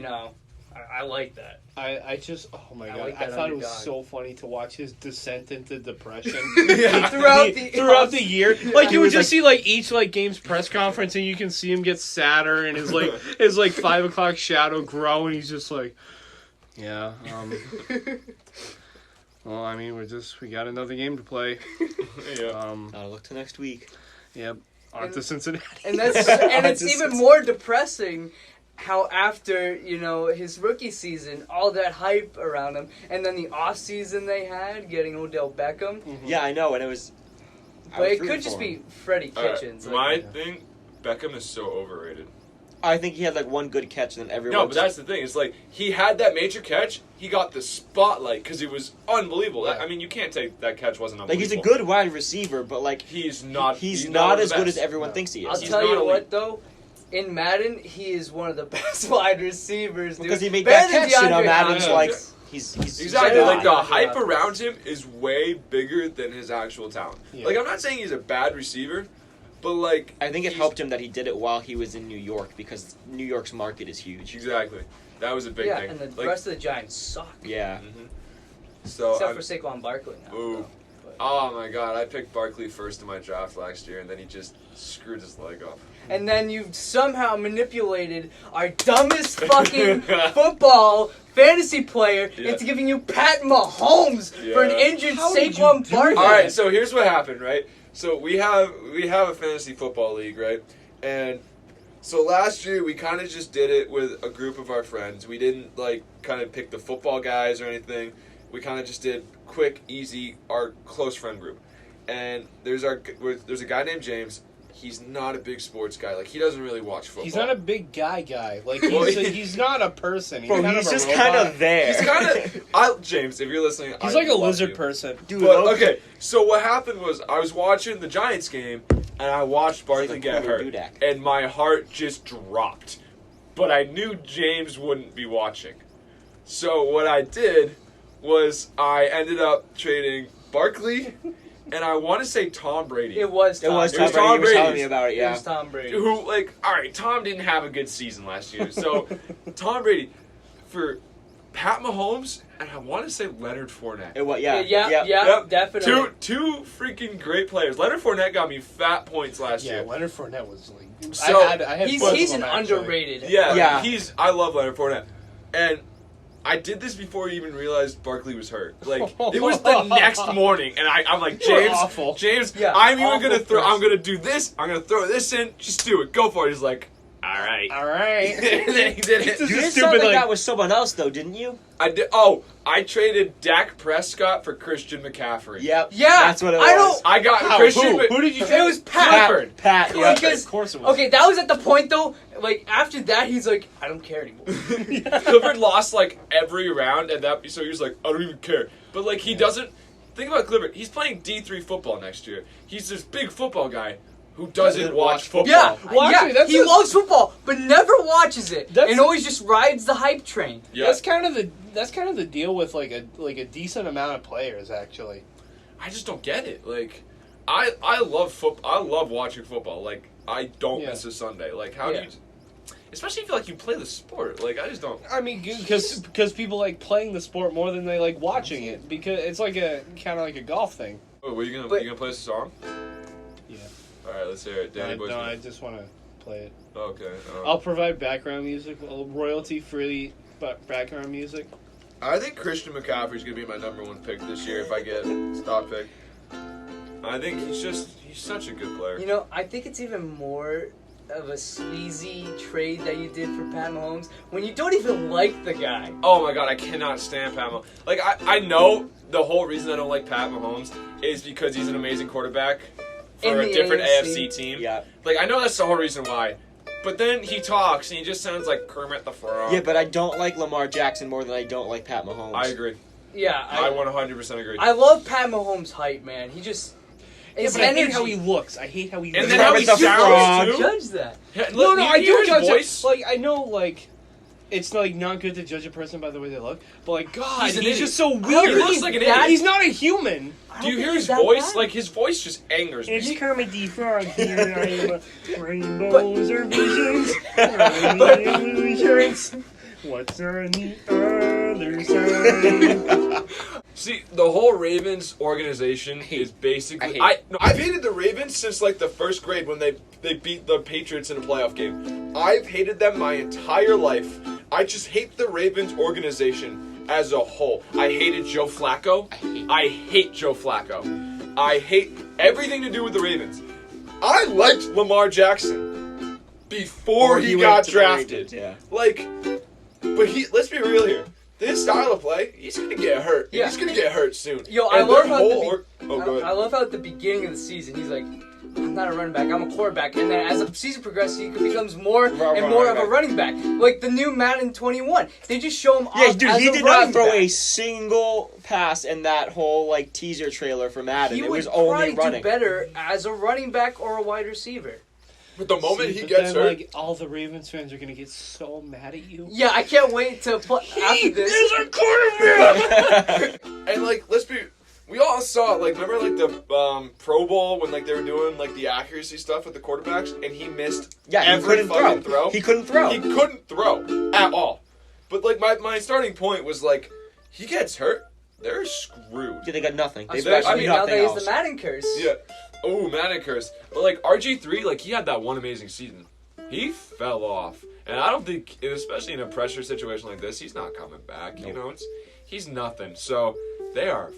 I like that.
I just, oh my god,
like
I
that
thought it was
underdog.
so funny to watch his descent into depression
Throughout
the year. Like you would just see like each like game's press conference, and you can see him get sadder, and his 5:00 shadow grow, and he's just like, yeah. Well, I mean, we got another game to play.
Yeah.
Gotta look to next week.
Yep. On to Cincinnati.
And it's even more depressing how after, his rookie season, all that hype around him, and then the off season they had, getting Odell Beckham.
Mm-hmm. Yeah, I know, and it was...
But it could just be Freddie Kitchens.
My thing, Beckham is so overrated.
I think he had like one good catch, and then everyone...
No, but that's the thing. It's like, he had that major catch, he got the spotlight, because it was unbelievable.
Yeah.
I mean, you can't take that catch wasn't
Like,
unbelievable.
he's a good wide receiver, but like...
He's not
as good as everyone thinks he is.
I'll tell you what, though. In Madden, he is one of the best wide receivers, dude.
Because he made
Better
that
than
catch, Madden's
Yeah.
like... He's
Exactly, like the
Yeah.
hype around him is way bigger than his actual talent.
Yeah.
Like, I'm not saying he's a bad receiver, but like...
I think it helped him that he did it while he was in New York, because New York's market is huge.
Exactly. That was a big thing.
And the
Like,
rest of the Giants suck.
Yeah.
so
Except
I'm-
for Saquon Barkley now.
Ooh.
though. But-
Oh my god, I picked Barkley first in my draft last year, and then he just screwed his leg up.
And then you somehow manipulated our dumbest fucking football fantasy player
Yeah.
into giving you Pat Mahomes for an
Yeah.
injured
How did you
Saquon
do
Barkley.
All right, so here's what happened, right? So we have a fantasy football league, right? And so last year we kind of just did it with a group of our friends. We didn't like kind of pick the football guys or anything. We kind of just did quick, easy, our close friend group. And there's a guy named James. He's not a big sports guy. Like, he doesn't really watch football.
He's not a big guy. Like,
Well,
he's not a person. He's
Bro,
kind
he's
of a
just
robot.
kind of there.
He's kind of... James, if you're listening,
He's
I
like a
love
lizard
you.
person.
Dude,
But, okay, so what happened was I was watching the Giants game, and I watched Barkley
like a
get
Porter
hurt,
Dudek.
and my heart just dropped. But I knew James wouldn't be watching. So what I did was I ended up trading Barkley, and I want to say Tom Brady.
It was Tom.
It was
It
Tom
was
Brady.
Tom
He was telling
Brady's.
me about it,
It
yeah.
was Tom Brady.
Who, like, alright, Tom didn't have a good season last year. So, Tom Brady, for Pat Mahomes, and I want to say Leonard Fournette.
It was, yeah.
Yeah,
Yep.
definitely.
Two freaking great players. Leonard Fournette got me fat points last
Yeah,
year.
Leonard Fournette was like...
So,
I had both
He's
of
an
them, actually.
underrated.
Yeah,
Yeah.
I love Leonard Fournette. And I did this before I even realized Barkley was hurt. Like, it was the next morning, and I'm like,
You were
James,
awful.
Yeah,
I'm even
awful
gonna throw. I'm
person.
gonna do this. I'm gonna throw this in. Just do it. Go for it. He's like, all right.
All right.
And then he did it.
This
You
is
did
stupid,
something like
like-
that with someone else, though, didn't you?
I did. Oh, I traded Dak Prescott for Christian McCaffrey.
Yep.
Yeah,
That's what it was.
I don't.
I got
How?
Christian.
Who did you
It was Pat.
Clifford.
Pat, yeah.
Because,
Of course it was.
okay, that was at the point though. Like after that, he's like, I don't care anymore.
Clifford lost like every round, and that so he was like, I don't even care. But like he doesn't. Think about Clifford. He's playing D3 football next year. He's this big football guy who doesn't watch football.
Yeah,
Well, actually,
yeah,
that's
he
a-
loves football, but never watches it,
That's-
and always just rides the hype train.
Yeah.
That's kind of the deal with like a decent amount of players, actually.
I just don't get it. Like, I love football. I love watching football. Like, I don't
Yeah.
miss a Sunday. Like, how
Yeah.
do you? Especially if you play the sport. Like, I just don't.
I mean, because people like playing the sport more than they like watching it, because it's like a kind of like a golf thing.
Oh, were you
But-
gonna play us a song?
Yeah.
All right, let's hear it. Danny Boy's
No,
gonna-
I just want to play it.
Okay.
I'll provide background music, royalty-free background music.
I think Christian McCaffrey's gonna be my number one pick this year if I get top pick. I think he's such a good player.
You know, I think it's even more of a sleazy trade that you did for Pat Mahomes when you don't even like the guy.
Oh my god, I cannot stand Pat Mahomes. Like, I know the whole reason I don't like Pat Mahomes is because he's an amazing quarterback
In
for a
the
different
AFC.
AFC team.
Yeah.
Like, I know that's the whole reason why. But then he talks and he just sounds like Kermit the Frog.
Yeah, but I don't like Lamar Jackson more than I don't like Pat Mahomes.
I agree.
Yeah,
I 100% agree.
I love Pat Mahomes' hype, man. He just his
but I hate
energy.
how he looks. I hate how he
And
looks.
then how he
Kermit the
sounds,
Frog.
too.
Judge that.
Yeah,
No,
look,
no,
you
I
hear
do
his
judge
voice.
it. Like, I know, like, it's like not good to judge a person by the way they look, but like, God,
He's
he's,
an idiot.
just so
He
weird.
looks like an
that-
idiot.
He's not a human.
I
Do you
don't
hear
think
his
he's that
voice?
bad.
Like, his voice just angers me.
Kermit the Frog here. I am rainbows or visions, illusions. What's on the other side?
See, the whole Ravens organization is basically. I've hated the Ravens since like the first grade when they beat the Patriots in a playoff game. I've hated them my entire life. I just hate the Ravens organization as a whole. I hated Joe Flacco. I hate Joe Flacco. I hate everything to do with the Ravens. I liked Lamar Jackson before he got
went to the
drafted.
Ravens, yeah.
Like, but let's be real here. This style of play, he's gonna get hurt.
Yeah.
He's gonna get hurt soon.
Yo, I
And
love
their
how
whole go
I
ahead.
love how at the beginning of the season he's like, I'm not a running back, I'm a quarterback. And then as the season progresses, he becomes more and more of a running back. Like the new Madden 21. They just show him
Yeah,
off
dude,
as
he
a
did
running
not throw
back.
a single pass in that whole like teaser trailer for Madden.
He
It
would
was only
probably
running.
do better as a running back or a wide receiver.
But the moment he
but
gets
then,
hurt,
like, all the Ravens fans are gonna get so mad at you.
Yeah, I can't wait to play after this.
a quarterback.
and like, we all saw like, remember like the Pro Bowl when like they were doing like the accuracy stuff with the quarterbacks, and he missed
Yeah, he
every
couldn't
fucking
throw.
throw.
He couldn't throw.
He couldn't throw at all. But like my starting point was like, he gets hurt, they're screwed.
Yeah, they got nothing. They've
Especially
got
now
nothing
that
else.
he's the Madden curse.
Yeah. Oh, Madden curse. But like RG3, like he had that one amazing season. He fell off, and I don't think, especially in a pressure situation like this, he's not coming back. You know, he's nothing. So they are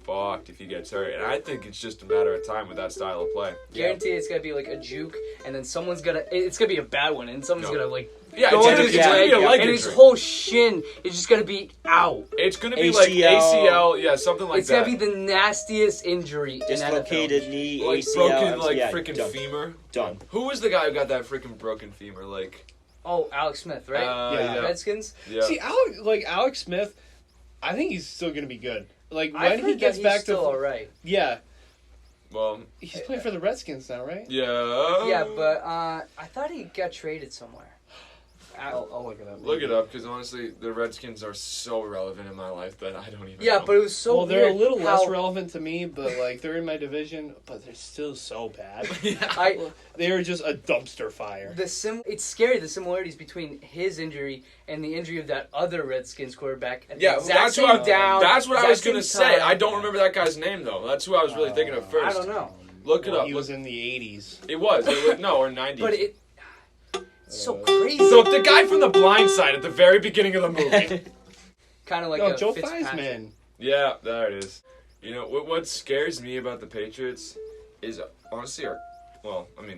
fucked if he gets hurt, and I think it's just a matter of time with that style of play.
Guarantee it's gonna be like a juke, and then it's gonna be a bad one, and someone's gonna like
Yeah,
go into
it's
his
gonna
leg,
be a leg
and his
injury.
whole shin is just gonna be out.
It's gonna be like ACL, yeah, something like
It's
that.
gonna be the nastiest injury in
Dislocated
NFL.
knee,
like
ACL,
broken, like
yeah,
freaking
done.
femur.
Done.
Who was the guy who got that freaking broken femur? Like,
Oh, Alex Smith, right?
Yeah.
Redskins.
yeah.
See, Alex Smith, I think he's still gonna be good. Like
I've
when
heard
he gets
that
back
he's still
to
alright.
yeah,
Well,
he's playing for the Redskins now, right?
yeah.
Yeah, but I thought he got traded somewhere.
I'll look it up.
Look it up, because honestly, the Redskins are so relevant in my life that I don't even
Yeah,
know.
but it was so
Well, they're a
weird
little
how
less relevant to me, but like they're in my division, but they're still so bad. They are just a dumpster fire.
It's scary, the similarities between his injury and the injury of that other Redskins quarterback. At the
Yeah,
exact
that's
same
what,
down,
that's what I was
exact
going to
same
say.
time.
I don't remember that guy's name, though. That's who I was really thinking of first.
I don't know.
Look it up.
He was in the 80s.
It was. No, or 90s.
But it's so crazy.
So the guy from The Blind Side at the very beginning of the movie.
Kind of like
No,
a
Joe
Fitzpatrick.
Theismann.
Yeah, there it is. You know, what scares me about the Patriots is, honestly,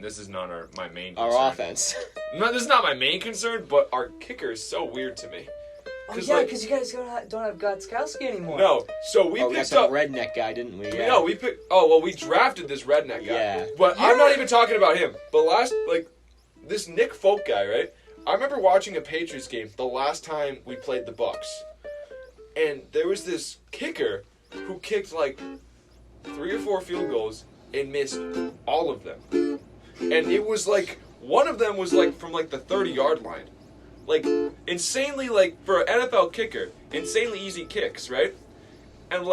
this is not my main concern.
Our offense.
No, this is not my main concern, but our kicker is so weird to me.
Oh yeah, because you guys don't have Gotskowski anymore.
No, so we
We got
picked
some
up...
redneck guy, didn't we? Yeah.
No, we picked... Oh, well, we drafted this redneck guy.
Yeah.
But I'm not even talking about him. But this Nick Folk guy, right? I remember watching a Patriots game the last time we played the Bucks. And there was this kicker who kicked, 3 or 4 field goals and missed all of them. And it was, one of them was, from, the 30-yard line. Insanely, for an NFL kicker, insanely easy kicks, right? And,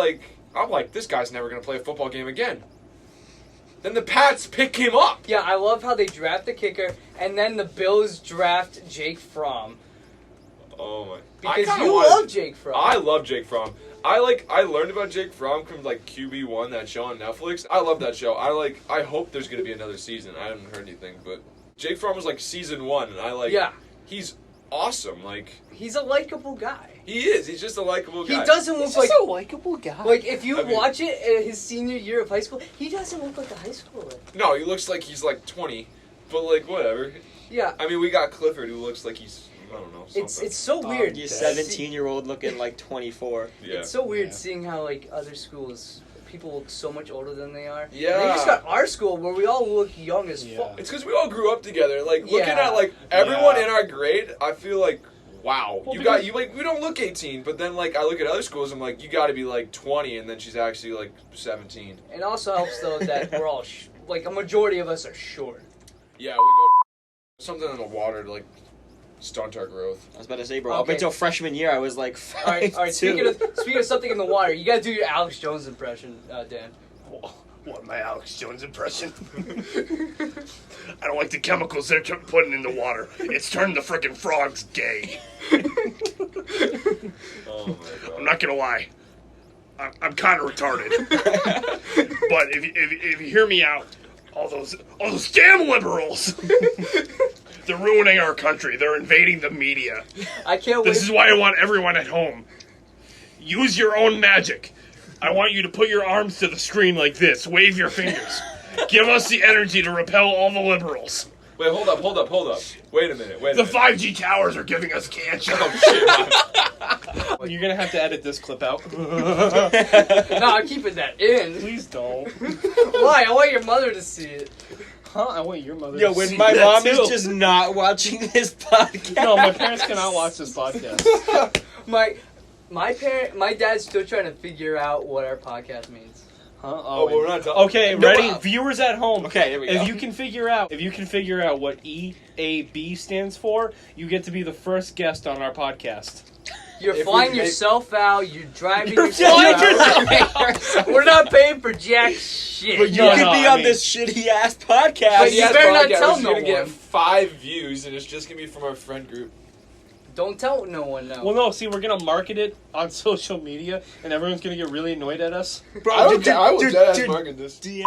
I'm like, this guy's never going to play a football game again. Then the Pats pick him up.
Yeah, I love how they draft the kicker, and then the Bills draft Jake Fromm.
Oh, my.
Because you love Jake Fromm.
I love Jake Fromm. I learned about Jake Fromm from, QB1, that show on Netflix. I love that show. I hope there's going to be another season. I haven't heard anything, but Jake Fromm was, season 1, and
Yeah.
He's awesome.
He's a likable guy.
He is. He's just a likable guy.
He doesn't look
He's
like
just a likable guy.
if you watch it his senior year of high school, he doesn't look like a high schooler.
No, he looks like he's 20, but whatever.
Yeah.
I mean, we got Clifford, who looks like he's, I don't know, something.
It's so weird.
You're 17-year-old looking like 24.
Yeah.
It's so weird seeing how other schools people look so much older than they are.
Yeah.
And they just got our school where we all look young as fuck.
It's because we all grew up together. Looking
Yeah.
at everyone in our grade, I feel wow,
Well,
we don't look 18, but then I look at other schools, I'm like, you got to be 20, and then she's actually 17.
It also helps though that we're all a majority of us are short.
Yeah, we go something in the water to stunt our growth.
I was about to say, bro, up
Okay.
until freshman year, I was 5'2".
All right. Speaking of something in the water, you gotta do your Alex Jones impression, Dan.
What, my Alex Jones impression? I don't like the chemicals they're putting in the water. It's turned the frickin' frogs gay.
Oh my god.
I'm not gonna lie. I'm kind of retarded. But if you hear me out, all those damn liberals, they're ruining our country. They're invading the media.
I can't wait.
This is why I want everyone at home. Use your own magic. I want you to put your arms to the screen like this. Wave your fingers. Give us the energy to repel all the liberals.
Wait, hold up. Wait a minute.
The 5G towers are giving us cancer.
Oh,
You're gonna have to edit this clip out.
No, I'm keeping that in.
Please don't.
Why? I want your mother to see it.
Huh? I want your mother
Yo,
to
when
see
my
that
mom
too.
is just not watching this podcast.
No, my parents cannot watch this podcast.
My dad's still trying to figure out what our podcast means.
Huh?
Oh, but we're not talking.
Okay,
No,
ready?
but-
Viewers at home.
Okay, here we go.
If you can figure out what E.A.B stands for, you get to be the first guest on our podcast.
You're
If
flying
we make-
yourself out. You're driving
You're
yourself
flying
out. We're not paying for jack shit.
But you
No,
could
no,
be
I
on
mean-
this shitty ass podcast.
But you better not tell
We're
no
gonna get
one.
5 views, and it's just gonna be from our friend group.
Don't tell no one. No.
Well, no, see, we're gonna market it on social media, and everyone's gonna get really annoyed at us.
Bro,
I don't care. I will
dude,
deadass
dude,
market this.
DM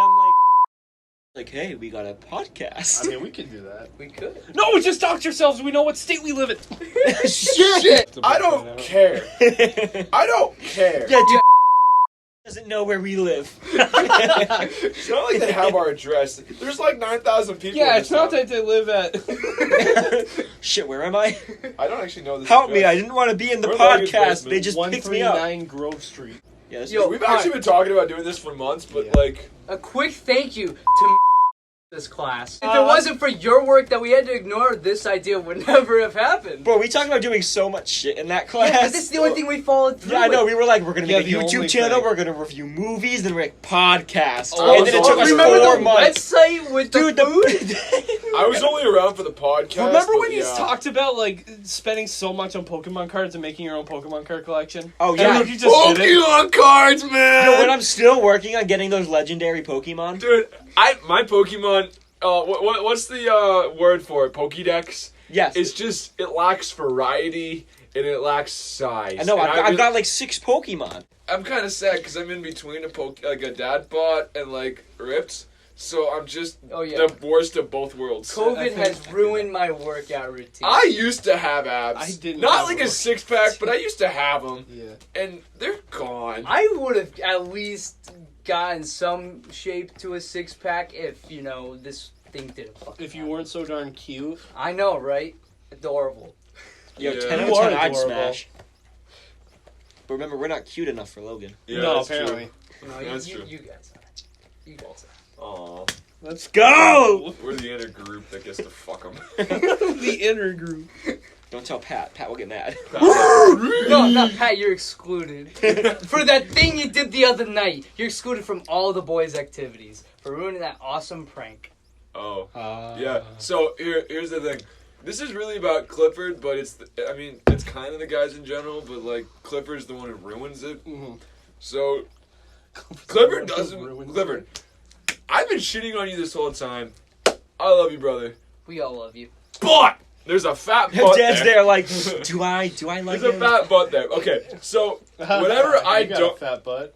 like, hey, we got a podcast.
I mean, we could do that.
We could.
No, just dox yourselves. We know what state we live in.
Shit! I don't care. I don't care.
Yeah, dude. Doesn't know where we live.
It's not like they have our address. There's like 9,000 people.
Yeah,
in
it's
this
not
town.
that they live at
Shit, where am I?
I don't actually know this.
Help me!
address.
I didn't want to be in the
We're Logan's
podcast.
basement.
They just picked me up.
139 Grove Street.
Yeah, this
Yo,
We've actually been talking about doing this for months, but
Yeah.
like,
A quick thank you to this class. If it wasn't for your work that we had to ignore, this idea would never have happened.
Bro, we talked about doing so much shit in that
Yeah,
class.
but this is the only thing we followed through.
Yeah, I know.
with.
We were like, we're gonna
Yeah,
make a
the
YouTube
only
channel.
thing.
We're gonna review movies. Then we're like podcast.
Oh,
and then it
so
took us
Remember
4
the
months.
website with
Dude,
the food?
I was only around for the podcast.
Remember
but
when you
yeah.
talked about like spending so much on Pokemon cards and making your own Pokemon card collection?
Oh,
And
yeah.
then you just did it.
Pokemon cards, man?
Yo, when I'm still working on getting those legendary Pokemon.
Dude, my Pokemon. What's the word for it? Pokédex.
Yes.
It's just it lacks variety and it lacks size.
I know.
And
I've got like 6 Pokemon.
I'm kind of sad because I'm in between a dad bot and like ripped, so I'm just the worst of both worlds.
COVID has ruined my workout routine.
I used to have abs.
I didn't
Not
have
like
a
a 6-pack, but I used to have them.
Yeah.
And they're gone.
I would have at least gotten some shape to a 6-pack if, this thing didn't fucking
If you weren't so darn cute.
I know, right? Adorable.
Yo,
Yeah.
10 out
You
of
are
10 I'd
adorable.
smash. But remember, we're not cute enough for Logan.
Yeah,
No,
that's
apparently.
No,
That's
you,
true.
you guys are. You guys are.
Aw.
Let's
Go!
We're the inner group that gets to fuck them.
The inner group.
Don't tell Pat. Pat will get mad.
No, not Pat, you're excluded. For that thing you did the other night, you're excluded from all the boys' activities. For ruining that awesome prank.
Oh. Yeah. So here's the thing. This is really about Clifford, but it's kind of the guys in general, but like Clifford's the one who ruins it.
Mhm.
So Clifford doesn't. Clifford, I've been shitting on you this whole time. I love you, brother.
We all love you.
But there's a fat butt
Dad's
there.
there like, do I like
There's a
him?
fat butt there. Okay, so whenever I
You got
don't.
a fat butt.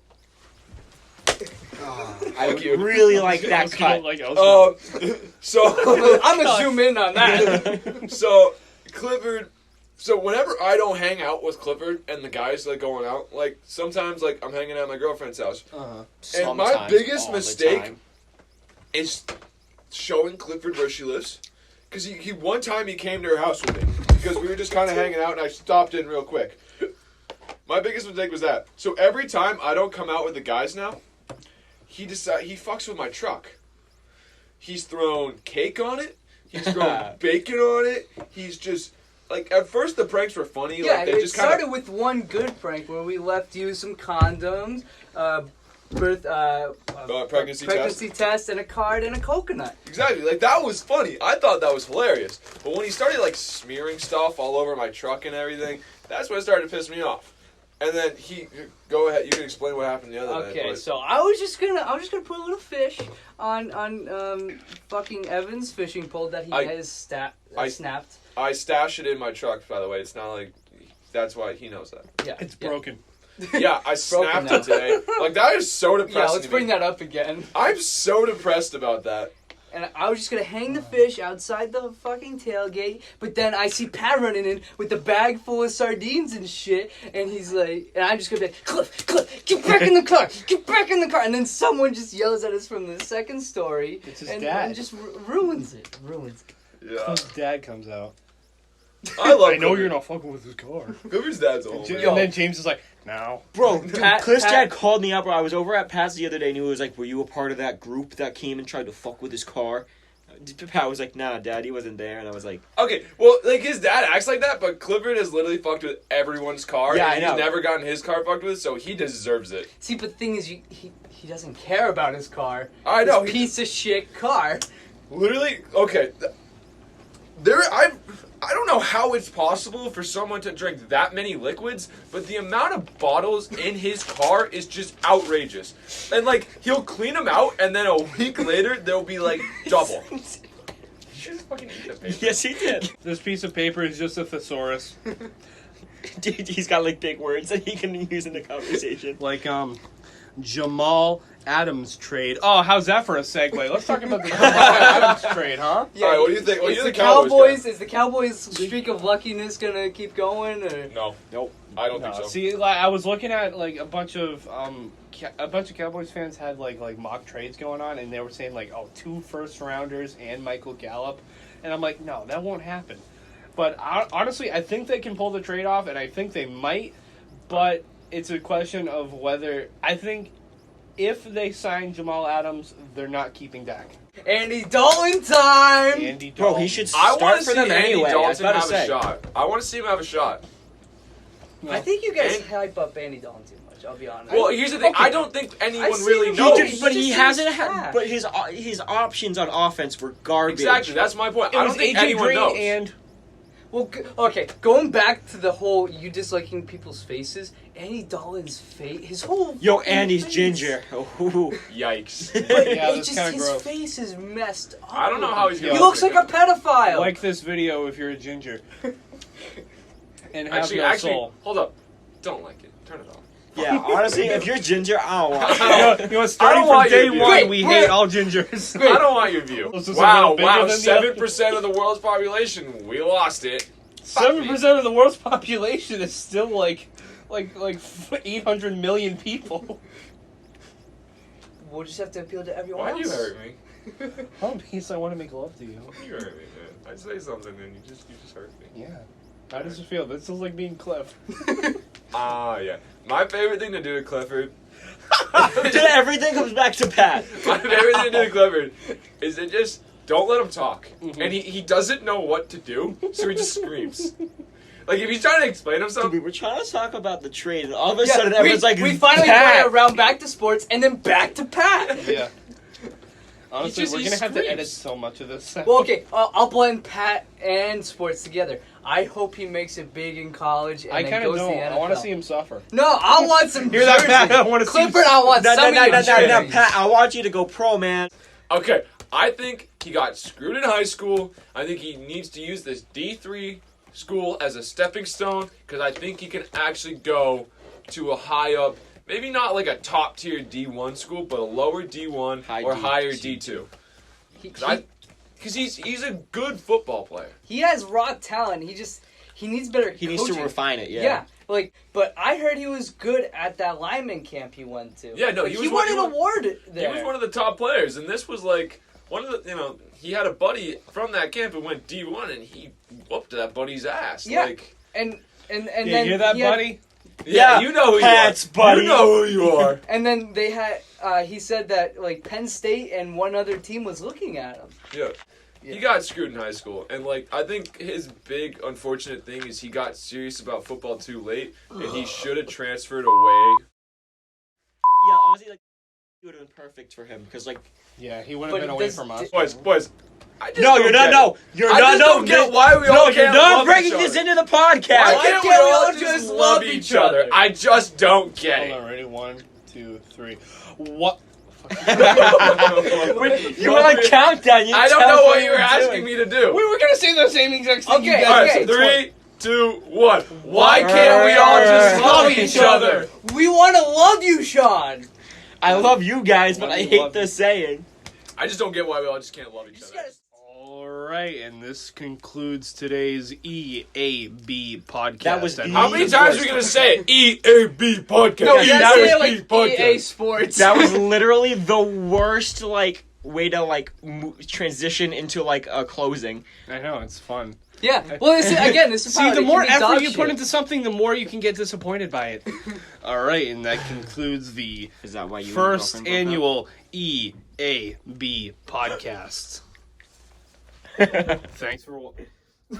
I would really like
I
that
was gonna,
cut.
like, I was
So
I'm gonna zoom in on that.
So Clifford, so whenever I don't hang out with Clifford and the guys like going out, like sometimes like I'm hanging out at my girlfriend's house,
Uh-huh.
and my
Sometimes,
biggest
all the
mistake
time.
is showing Clifford where she lives. Because he one time he came to her house with me because we were just kind of hanging out and I stopped in real quick. My biggest mistake was that. So every time I don't come out with the guys now, he fucks with my truck. He's thrown cake on it. He's thrown bacon on it. He's just like at first the pranks were funny.
Yeah,
like they
it
just
started
kind of
with one good prank where we left you some condoms, pregnancy test, and a card and a coconut.
exactly like that was funny. I thought that was hilarious. But when he started like smearing stuff all over my truck and everything, that's when it started to piss me off. And then go ahead. You can explain what happened the other night.
Okay,
but-
so I was just gonna put a little fish on fucking Evan's fishing pole that he has snapped.
I stash it in my truck, by the way. It's not like that's why he knows that.
Yeah,
It's broken.
Yeah, I snapped it today. Like that is so depressing.
Yeah, let's
to
bring
me.
that up again.
I'm so depressed about that.
and I was just gonna hang the fish outside the fucking tailgate. But then I see Pat running in with the bag full of sardines and shit, and he's like, and I'm just gonna be like, Cliff, get back in the car, get back in the car, and then someone just yells at us from the second story,
It's his
and
dad.
just ruins it.
Yeah.
His dad comes out.
I love
I know
Clifford.
you're not fucking with his car.
Clifford's dad's a
And
home.
then James is like, no.
Bro,
Pat-
Cliff's
Pat-
dad called me up. I was over at Pat's the other day, and he was like, "Were you a part of that group that came and tried to fuck with his car?" Pat was like, "Nah, Dad, he wasn't there." And I was like,
Okay, well, like, his dad acts like that, but Clifford has literally fucked with everyone's car.
Yeah,
and
I know.
He's never gotten his car fucked with, so he deserves it.
See, but the thing is, he doesn't care about his car.
I know.
His piece of shit car.
Literally, okay. I don't know how it's possible for someone to drink that many liquids, but the amount of bottles in his car is just outrageous. And, like, he'll clean them out, and then a week later, there'll be, like, double. You should just fucking eat the paper.
"Yes, he did."
This piece of paper is just a thesaurus.
Dude, he's got like big words that he can use in the conversation.
Like, Jamal Adams trade. Oh, how's that for a segue? Let's talk about the Jamal Adams trade, huh?
Yeah,
All right, what do you think? What do
Is
you
the
think Cowboys
Cowboys?
got?
Is the Cowboys' streak of luckiness gonna keep going? Or
No.
Nope.
I don't
No,
think so.
see, like, I was looking at like a bunch of Cowboys fans had like mock trades going on, and they were saying like, oh, 2 first-rounders and Michael Gallup, and I'm like, no, that won't happen. But honestly, I think they can pull the trade off, and I think they might. But it's a question of whether I think if they sign Jamal Adams, they're not keeping Dak.
Andy Dalton time.
Andy
Bro,
Dalton.
he should
I
start
want to
for
see
them
Andy
anyway. I was
Dalton
about to
have
say.
a shot. I want to see him have a shot.
I think you guys
And-
hype up Andy Dalton too much. I'll be honest.
Well, here's the thing.
Okay.
I don't think anyone
see
really
him
He
knows.
did, but
He
he
just
hasn't
is
had.
trash.
But his options on offense were garbage.
Exactly. That's my point.
It
I
was
don't think
AJ
anyone
Green
knows.
and
Well, okay, going back to the whole you disliking people's faces, Andy Dalton's face, his whole
Yo,
fucking
Andy's
face.
ginger. Ooh.
Yikes.
But
Yeah,
it
that's
just
kinda
his
gross.
face is messed up.
I don't know how he's
He
gonna
looks
look
like a pedophile.
like this video if you're a ginger. And have no
Actually,
soul.
hold up. Don't like it. Turn it off.
Yeah, honestly, if you're ginger, I don't want.
You know, starting from
want
day
your view.
one,
Wait,
we
wait.
hate all gingers.
I don't want your view.
Was this a
Wow,
little bigger
wow.
than the other?
7% of the world's population. We lost it.
7% of the world's population is still like 800 million people.
We'll just have to appeal to everyone
Why
else.
do you hurt me?
Oh, because I want to make love to you.
You hurt me, man. I say something and you just hurt me.
Yeah. How does it feel? This feels like being Cliff.
Yeah. My favorite thing to do to Clifford.
Dude, everything comes back to Pat.
My favorite thing to do to Clifford is to just don't let him talk.
Mm-hmm.
And he doesn't know what to do, so he just screams. Like, if he's trying to explain himself,
Dude, we were trying to talk about the trade, and all of a
Yeah,
sudden everyone's like,
we finally
Pat.
went around back to sports and then back to Pat.
Yeah. Honestly,
He
we're going to have to
screams.
edit so much of this.
Well, okay, I'll blend Pat and sports together. I hope he makes it big in college and
I
then
kind of
goes to the
don't.
NFL.
I want to see him suffer.
No, I want some
Hear that,
jerseys.
Pat? I wanna see
Clifford,
you-
I want
No,
some
no,
of your jerseys.
Pat, I want you to go pro, man.
okay, I think he got screwed in high school. I think he needs to use this D3 school as a stepping stone because I think he can actually go to a high up, maybe not like a top tier D1 school, but a lower D1
High
or
D-
higher
C2.
D2.
He,
Because he's a good football player.
he has raw talent. He needs better
He needs to
coaching.
refine it,
Yeah, but I heard he was good at that lineman camp he went to.
Yeah, no,
Like,
he
he
was
won
one-
an award there.
He was one of the top players, and this was like one of the, he had a buddy from that camp who went D1, and he whooped that buddy's ass.
Yeah.
Like,
and
You
then
hear that,
he had-
buddy?
yeah, you know who
Pat's
you are.
buddy.
You know who you are.
And then they had. He said that like Penn State and one other team was looking at him.
Yeah. He got screwed in high school, and like I think his big unfortunate thing is he got serious about football too late, and he should have transferred away.
Yeah, honestly, like, it would have been perfect for him, because, like,
Yeah, he would have
But
been away
does-
from us.
Boys, I just
no,
don't
you're not,
get
no,
it.
you're
I
not,
just
no,
don't get why we all
no, you're
can't
not
love
bringing
each
this
other.
into the podcast.
Why can't we all just love each other?
other?
I just don't get
Hold
it.
on, ready? 1, 2, 3. What?
You were like countdown. You
I don't
tell
know
us
what you were
were
asking
doing.
me to do.
We were gonna say the same exact thing. you
Okay,
guys
All right,
did.
so 3, 2, 1. Why can't we all just love each other?
We want to love you, Sean.
I love you guys, but
Why
I
do you
hate
love
the
me?
saying.
I just don't get why we all just can't love each other.
All right, and this concludes today's E.A.B. podcast.
That was
How many times are we gonna say it? E.A.B. podcast?
No, you
that
gotta
was
say it like
podcast.
EA Sports.
That was literally the worst way to transition into a closing.
I know, it's fun.
Yeah. Well, this is
See, the more effort you put into something, the more you can get disappointed by it. All right, and that concludes the
Is that why you
first
and your girlfriend
annual E.A.B. podcast. Thanks for.
Hey,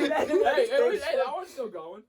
that one's still going.